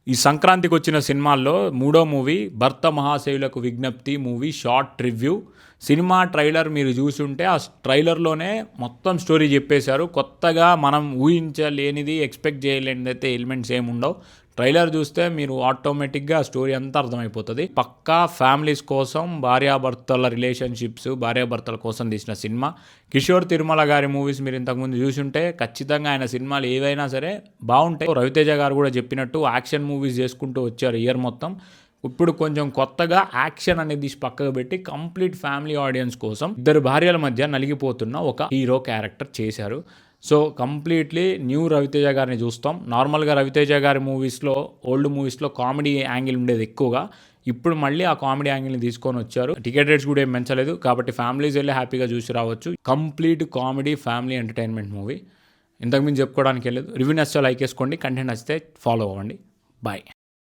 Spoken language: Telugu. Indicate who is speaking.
Speaker 1: ఈ సంక్రాంతికి వచ్చిన సినిమాల్లో మూడో మూవీ భర్త మహాశయులకు విజ్ఞప్తి movie short review. Cinema trailer మీరు చూసుంటే ఆ ట్రైలర్లోనే మొత్తం స్టోరీ చెప్పేశారు. కొత్తగా మనం ఊహించలేనిది, ఎక్స్పెక్ట్ చేయలేనిది అయితే ఎలిమెంట్స్ ఏమి ఉండవు. ట్రైలర్ చూస్తే మీరు ఆటోమేటిక్గా స్టోరీ అంతా అర్థమైపోతుంది. పక్కా ఫ్యామిలీస్ కోసం, భార్యాభర్తల రిలేషన్షిప్స్, భార్యాభర్తల కోసం తీసిన సినిమా. కిషోర్ తిరుమల గారి మూవీస్ మీరు ఇంతకుముందు చూసుంటే ఖచ్చితంగా ఆయన సినిమాలు ఏవైనా సరే బాగుంటాయి. రవితేజ గారు కూడా చెప్పినట్టు యాక్షన్ మూవీస్ చేసుకుంటూ వచ్చారు ఇయర్ మొత్తం. ఇప్పుడు కొంచెం కొత్తగా యాక్షన్ అనేది తీసి పక్కకు పెట్టి కంప్లీట్ ఫ్యామిలీ ఆడియన్స్ కోసం ఇద్దరు భార్యల మధ్య నలిగిపోతున్న ఒక హీరో క్యారెక్టర్ చేశారు. సో కంప్లీట్లీ న్యూ రవితేజ గారిని చూస్తాం. నార్మల్గా రవితేజ గారి మూవీస్లో, ఓల్డ్ మూవీస్లో కామెడీ యాంగిల్ ఉండేది ఎక్కువగా. ఇప్పుడు మళ్ళీ ఆ కామెడీ యాంగిల్ని తీసుకొని వచ్చారు. టికెట్ రేట్స్ కూడా ఏం పెంచలేదు కాబట్టి ఫ్యామిలీస్ వెళ్ళి హ్యాపీగా చూసి రావచ్చు. Complete comedy family entertainment movie. ఇంతకుమించి చెప్పుకోవడానికి వెళ్ళలేదు. రివ్యూ నచ్చితే లైక్ చేసుకోండి, కంటెంట్ నచ్చితే ఫాలో అవ్వండి. బాయ్.